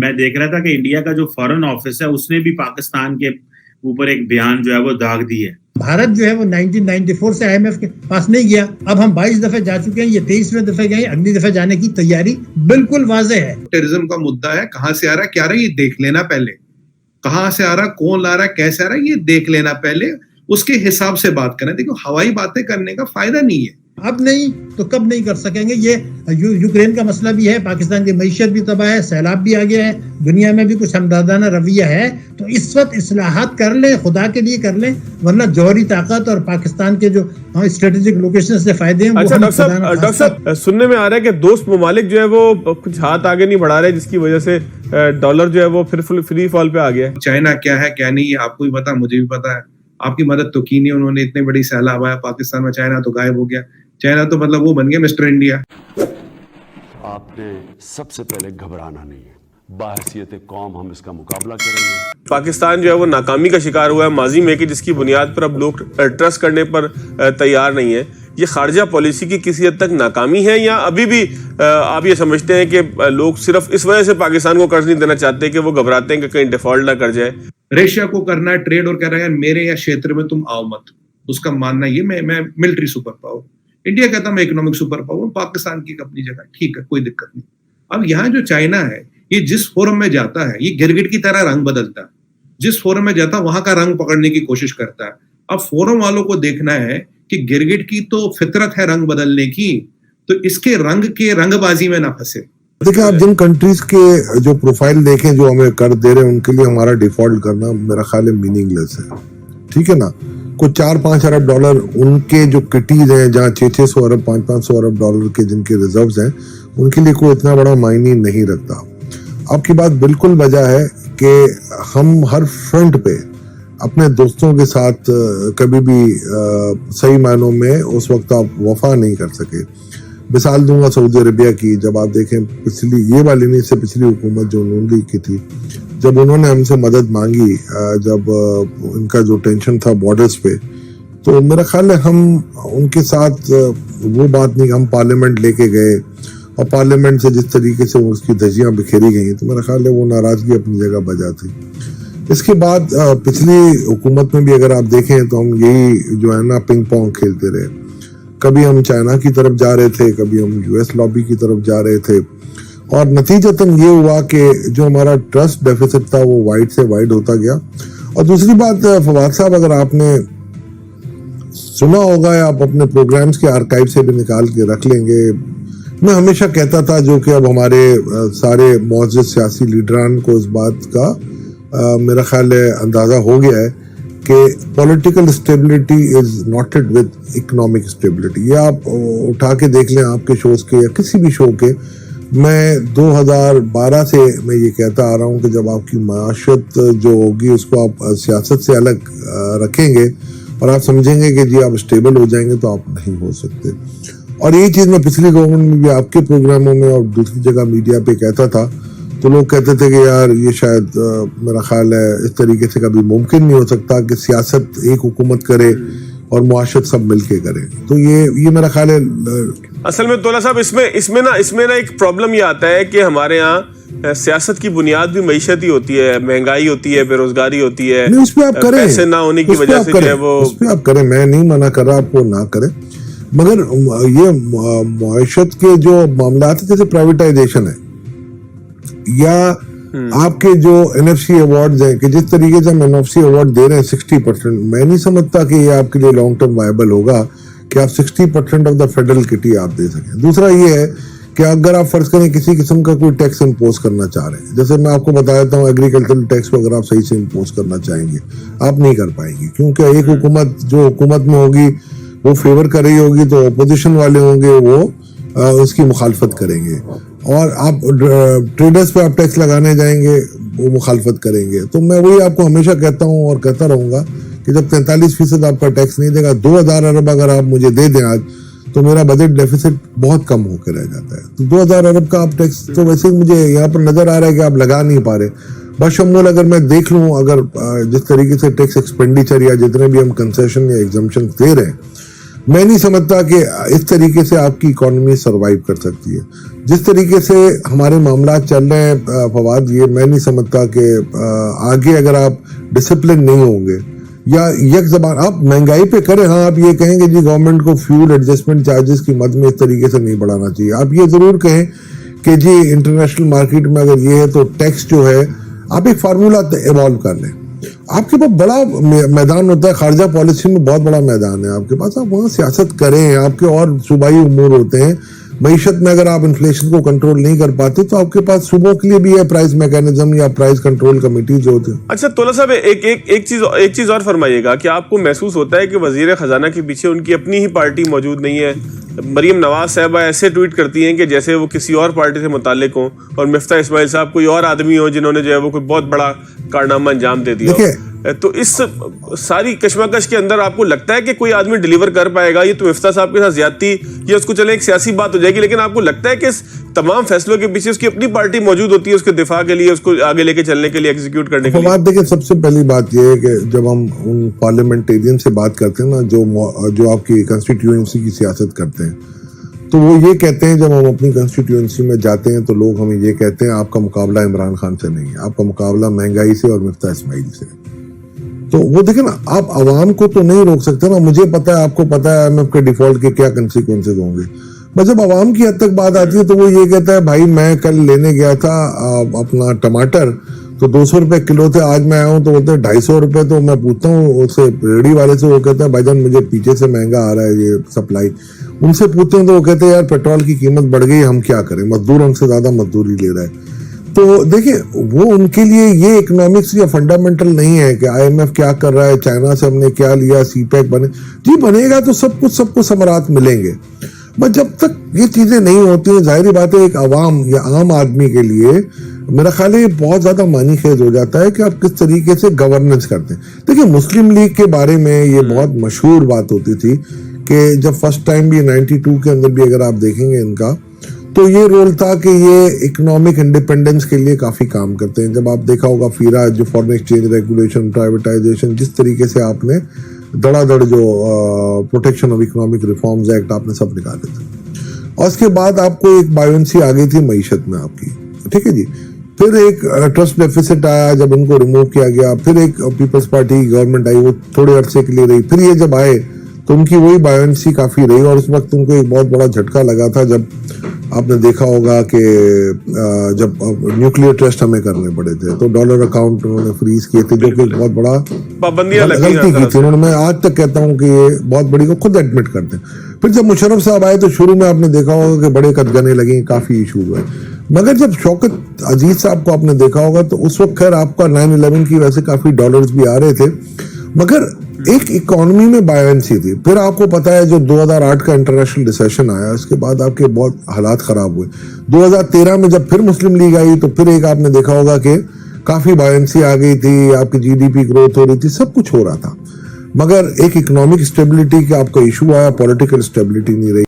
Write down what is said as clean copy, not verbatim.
میں دیکھ رہا تھا کہ انڈیا کا جو فارن آفس ہے اس نے بھی پاکستان کے اوپر ایک بیان جو ہے وہ داغ دی ہے. بھارت جو ہے وہ 1994 سے IMF کے پاس نہیں گیا. اب ہم 22 دفعہ جا چکے ہیں, یہ 23ویں دفعہ گئے, اگلی دفعہ جانے کی تیاری بالکل واضح ہے. ٹیررزم کا مدعا ہے, کہاں سے آ رہا ہے, کیا رہا ہے, یہ دیکھ لینا پہلے. کہاں سے آ رہا ہے, کون لا رہا ہے, کیسے آ رہا ہے, یہ دیکھ لینا پہلے, اس کے حساب سے بات کریں. دیکھو ہوائی باتیں کرنے کا فائدہ نہیں ہے. اب نہیں تو کب نہیں کر سکیں گے. یہ یوکرین کا مسئلہ بھی ہے, پاکستان کی معیشت بھی تباہ ہے, سیلاب بھی آ گیا ہے, دنیا میں بھی کچھ ہمدردانہ رویہ ہے. تو اس وقت اصلاحات کر لیں, خدا کے لیے کر لیں, ورنہ جوہری طاقت اور پاکستان کے جو اسٹریٹجک لوکیشن سے فائدے ہیں. اچھا ڈاکٹر صاحب, سننے میں آ رہا ہے کہ دوست ممالک جو ہے وہ کچھ ہاتھ آگے نہیں بڑھا رہے, جس کی وجہ سے ڈالر جو ہے وہ پھر فری فال پہ آ گیا ہے. چائنا کیا ہے کیا نہیں آپ کو بھی پتا, مجھے بھی پتا ہے. آپ کی مدد تو کی نہیں انہوں نے, اتنے بڑی سیلاب آیا پاکستان میں, چائنا تو غائب ہو گیا. چائنا تو مطلب وہ بن گیا مسٹر انڈیا. آپ نے سب سے پہلے گھبرانا نہیں ہے, باحثیت قوم ہم اس کا مقابلہ کریں گے. پاکستان جو ہے وہ ناکامی کا شکار ہوا ہے ماضی میں, کہ جس کی بنیاد پر اب لوگ ٹرسٹ کرنے پر تیار نہیں ہیں. یہ خارجہ پالیسی کی کسی حد تک ناکامی ہے, یا ابھی بھی آپ یہ سمجھتے ہیں کہ لوگ صرف اس وجہ سے پاکستان کو قرض نہیں دینا چاہتے کہ وہ گھبراتے ہیں کہ کہیں ڈیفالٹ نہ کر جائے؟ ریشیا کو کرنا ہے ٹریڈ اور کہہ رہا ہے میرے یا چھیتر میں تم آؤ مت. اس کا ماننا یہ میں ملٹری سپر پاور, انڈیا کہتا میں اکنامک سپر پاور, پاکستان کی اپنی جگہ ٹھیک ہے, کوئی دقت نہیں. اب یہاں جو چائنا ہے یہ جس فورم میں جاتا ہے یہ گرگٹ کی طرح رنگ بدلتا ہے. جس فورم میں جاتا ہے وہاں کا رنگ پکڑنے کی کوشش کرتا ہے. اب فورم والوں کو دیکھنا ہے کہ گرگٹ کی تو فطرت ہے رنگ بدلنے کی, تو اس کے رنگ بازی میں نہ پھنسے. دیکھیں آپ جن کنٹریز کے جو پروفائل دیکھیں جو ہمیں کر دے رہے ہیں, ان کے لیے ہمارا ڈیفالٹ کرنا میرا خیال ہے میننگ لیس ہے. ٹھیک ہے نا, کچھ 4-5 ارب ڈالر ان کے جو کٹیز ہیں, جہاں 600 ارب 500 ارب ڈالر کے جن کے ریزروز ہیں, ان کے لیے کوئی اتنا بڑا معنی نہیں رکھتا. آپ کی بات بالکل وجہ ہے کہ ہم ہر فرنٹ پہ اپنے دوستوں کے ساتھ کبھی بھی صحیح معنوں میں اس وقت آپ وفا نہیں کر سکے. مثال دوں گا سعودی عربیہ کی. جب آپ دیکھیں پچھلی یہ والی نہیں, سے پچھلی حکومت جو نون لیگ کی تھی, جب انہوں نے ہم سے مدد مانگی, جب ان کا جو ٹینشن تھا بارڈرز پہ, تو میرا خیال ہے ہم ان کے ساتھ وہ بات نہیں, ہم پارلیمنٹ لے کے گئے اور پارلیمنٹ سے جس طریقے سے اس کی دھجیاں بکھیری گئی, تو میرا خیال ہے وہ ناراضگی اپنی جگہ بجا تھی. اس کے بعد پچھلی حکومت میں بھی اگر آپ دیکھیں تو ہم یہی جو ہے نا پنگ پونگ کھیلتے رہے. کبھی ہم چائنا کی طرف جا رہے تھے, کبھی ہم US لابی کی طرف جا رہے تھے, اور نتیجتاً یہ ہوا کہ جو ہمارا ٹرسٹ ڈیفیسٹ تھا وہ وائڈ سے وائڈ ہوتا گیا. اور دوسری بات فواد صاحب, اگر آپ نے سنا ہوگا یا آپ اپنے پروگرامز کے آرکائیو سے بھی نکال کے رکھ لیں گے, میں ہمیشہ کہتا تھا, جو کہ اب ہمارے سارے معزز سیاسی لیڈران کو اس بات کا میرا خیال ہے اندازہ ہو گیا ہے کہ political stability is knotted with economic stability. یہ آپ اٹھا کے دیکھ لیں آپ کے شوز کے یا کسی بھی شو کے. میں 2012 سے میں یہ کہتا آ رہا ہوں کہ جب آپ کی معاشت جو ہوگی اس کو آپ سیاست سے الگ رکھیں گے اور آپ سمجھیں گے کہ جی آپ اسٹیبل ہو جائیں گے, تو آپ نہیں ہو سکتے. اور یہ چیز میں پچھلی گورنمنٹ میں بھی آپ کے پروگراموں میں اور دوسری جگہ میڈیا پہ کہتا تھا, تو لوگ کہتے تھے کہ یار یہ شاید میرا خیال ہے اس طریقے سے کبھی ممکن نہیں ہو سکتا کہ سیاست ایک حکومت کرے اور معاشرت سب مل کے کرے. تو یہ میرا خیال ہے. اصل میں تولا صاحب اس میں نا ایک پرابلم یہ آتا ہے کہ ہمارے ہاں سیاست کی بنیاد بھی معیشت ہی ہوتی ہے, مہنگائی ہوتی ہے, بے روزگاری ہوتی ہے, اس پہ آپ کریں, پیسے نہ ہونے کی وجہ سے جو ہے وہ اس پہ آپ کریں. میں نہیں منع کر رہا آپ کو نہ کریں, مگر یہ معیشت کے جو معاملات ہیں جیسے پرائیویٹائزیشن ہے یا آپ کے جو NFC ایوارڈز ہیں, کہ جس طریقے سے ہم NFC ایوارڈ دے رہے ہیں 60%, میں نہیں سمجھتا کہ یہ آپ کے لیے لانگ ٹرم وائبل ہوگا کہ آپ 60% آف دا فیڈرل کٹی آپ دے سکیں. دوسرا یہ ہے کہ اگر آپ فرض کریں کسی قسم کا کوئی ٹیکس امپوز کرنا چاہ رہے ہیں, جیسے میں آپ کو بتا دیتا ہوں ایگریکلچرل ٹیکس کو اگر آپ صحیح سے امپوز کرنا چاہیں گے آپ نہیں کر پائیں گے, کیونکہ ایک حکومت جو حکومت میں ہوگی وہ فیور کر رہی ہوگی, تو اپوزیشن والے ہوں گے وہ اس کی مخالفت کریں گے, اور آپ ٹریڈرز پہ آپ ٹیکس لگانے جائیں گے وہ مخالفت کریں گے. تو میں وہی آپ کو ہمیشہ کہتا ہوں اور کہتا رہوں گا کہ جب 43% آپ کا ٹیکس نہیں دے گا, 2000 ارب اگر آپ مجھے دے دیں آج, تو میرا بجٹ ڈیفیسٹ بہت کم ہو کے رہ جاتا ہے. تو 2000 ارب کا آپ ٹیکس تو ویسے مجھے یہاں پر نظر آ رہا ہے کہ آپ لگا نہیں پا رہے. بشمول اگر میں دیکھ لوں, اگر جس طریقے سے ٹیکس ایکسپینڈیچر یا جتنے بھی ہم کنسیشن یا ایگزمپشن دے رہے ہیں, میں نہیں سمجھتا کہ اس طریقے سے آپ کی اکانومی سروائیو کر سکتی ہے. جس طریقے سے ہمارے معاملات چل رہے ہیں فواد, یہ میں نہیں سمجھتا کہ آگے اگر آپ ڈسپلن نہیں ہوں گے یا یک زبان آپ مہنگائی پہ کریں. ہاں آپ یہ کہیں گے جی گورنمنٹ کو فیول ایڈجسٹمنٹ چارجز کی مد میں اس طریقے سے نہیں بڑھانا چاہیے. آپ یہ ضرور کہیں کہ جی انٹرنیشنل مارکیٹ میں اگر یہ ہے تو ٹیکس جو ہے آپ ایک فارمولا ایوالو کر لیں. آپ کے پاس بڑا میدان ہوتا ہے, خارجہ پالیسی میں بہت بڑا میدان ہے آپ کے پاس, آپ وہاں سیاست کریں. آپ کے اور صوبائی امور ہوتے ہیں, معیشت میں اگر آپ انفلیشن کو کنٹرول نہیں کر پاتے تو آپ کے پاس صوبوں کے لیے بھی ہے پرائز میکینزم یا پرائز کنٹرول کمیٹی جو ہوتے ہیں. اچھا تولا صاحب, ایک چیز اور فرمائیے گا کہ آپ کو محسوس ہوتا ہے کہ وزیر خزانہ کے پیچھے ان کی اپنی ہی پارٹی موجود نہیں ہے؟ مریم نواز صاحبہ ایسے ٹویٹ کرتی ہیں کہ جیسے وہ کسی اور پارٹی سے متعلق ہوں, اور مفتاح اسماعیل صاحب کوئی اور آدمی ہو جنہوں نے جو ہے وہ کوئی بہت بڑا کارنامہ انجام دے دیا. تو اس ساری کشمکش کے اندر آپ کو لگتا ہے کہ کوئی آدمی ڈیلیور کر پائے گا؟ یہ تو مفتاح صاحب کے ساتھ زیادتی یہ اس کو چلے ایک سیاسی بات ہو جائے گی, لیکن آپ کو لگتا ہے کہ اس تمام فیصلوں کے پیچھے اس کی اپنی پارٹی موجود ہوتی ہے اس کے دفاع کے لیے, اس کو آگے لے کے چلنے کے لیے, ایگزیکیوٹ کرنے کے لیے؟ بات دیکھیں, سب سے پہلی بات یہ ہے کہ جب ہم ان پارلیمنٹیرین سے بات کرتے ہیں نا جو آپ کی کنسٹیٹیوئنسی کی سیاست کرتے ہیں, تو وہ یہ کہتے ہیں جب ہم اپنی کنسٹیٹیوئنسی میں جاتے ہیں تو لوگ ہمیں یہ کہتے ہیں آپ کا مقابلہ عمران خان سے نہیں ہے, آپ کا مقابلہ مہنگائی سے اور مفتاح اسماعیل سے. تو وہ دیکھیں نا, آپ عوام کو تو نہیں روک سکتے نا. مجھے پتا ہے, آپ کو پتا ہے IMF کے ڈیفالٹ کے کیا کنسیکوینسز ہوں گے, بس جب عوام کی حد تک بات آتی ہے تو وہ یہ کہتا ہے بھائی میں کل لینے گیا تھا اپنا ٹماٹر تو 200 روپے کلو تھے, آج میں آیا ہوں تو بولتے ہیں 250 روپے. تو میں پوچھتا ہوں اس سے ریڑھی والے سے, وہ کہتا ہے بھائی جان مجھے پیچھے سے مہنگا آ رہا ہے یہ سپلائی. ان سے پوچھتے ہیں تو وہ کہتے ہیں یار پیٹرول کی قیمت بڑھ گئی, ہم کیا کریں, مزدور ہم سے زیادہ مزدوری لے رہا ہے. تو دیکھیں وہ ان کے لیے یہ اکنامکس یا فنڈامنٹل نہیں ہے کہ IMF کیا کر رہا ہے, چائنا سے ہم نے کیا لیا, سی پیک بنے, جی بنے گا تو سب کو ثمرات ملیں گے. بس جب تک یہ چیزیں نہیں ہوتی ہیں, ظاہری بات ہے ایک عوام یا عام آدمی کے لیے میرا خیال ہے یہ بہت زیادہ معنی خیز ہو جاتا ہے کہ آپ کس طریقے سے گورننس کرتے ہیں. دیکھیں مسلم لیگ کے بارے میں یہ بہت مشہور بات ہوتی تھی کہ جب فرسٹ ٹائم بھی 92 کے اندر بھی اگر آپ دیکھیں گے ان کا, تو یہ رول تھا کہ یہ اکنامک انڈیپینڈنس کے لیے کافی کام کرتے ہیں. جب آپ دیکھا ہوگا فیرا جو فارن ایکسچینج ریگولیشن, پرائیویٹائزیشن, جس طریقے سے آپ نے دڑا دڑ جو protection of economic reforms act آپ نے سب نکالے تھے, اور اس کے بعد آپ کو ایک بائیونسی آ گئی تھی معیشت میں آپ کی, ٹھیک ہے جی. پھر ایک ٹرسٹ ڈیفیسٹ آیا, جب ان کو ریموو کیا گیا. پھر ایک پیپلز پارٹی کی گورنمنٹ آئی, وہ تھوڑے عرصے کے لیے رہی. پھر یہ جب آئے تو ان کی وہی بائیونسی کافی رہی, اور اس وقت ان کو ایک بہت بڑا جھٹکا لگا تھا جب آپ نے دیکھا ہوگا کہ جب نیوکلیئر ٹیسٹ ہمیں کرنے پڑے تھے تو ڈالر اکاؤنٹ انہوں نے فریز کیے تھے, جو کہ بہت بڑا غلطی کی تھی. انہوں نے, میں آج تک کہتا ہوں کہ یہ بہت بڑی کو خود ایڈمٹ کرتے ہیں. پھر جب مشرف صاحب آئے تو شروع میں آپ نے دیکھا ہوگا کہ بڑے قدغنیں لگیں, کافی ایشو ہوئے. مگر جب شوکت عزیز صاحب کو آپ نے دیکھا ہوگا تو اس وقت خیر آپ کا 9/11 کی ویسے کافی ڈالرز بھی آ رہے تھے, مگر ایک اکانومی میں بائیونسی تھی. پھر آپ کو پتا ہے جو 2008 کا انٹرنیشنل ریسیشن آیا, اس کے بعد آپ کے بہت حالات خراب ہوئے. 2013 میں جب پھر مسلم لیگ آئی تو پھر ایک آپ نے دیکھا ہوگا کہ کافی بائیونسی آ گئی تھی, آپ کی GDP گروتھ ہو رہی تھی, سب کچھ ہو رہا تھا. مگر ایک اکنامک اسٹیبلٹی کا آپ کا ایشو آیا, پولیٹیکل اسٹیبلٹی نہیں رہی.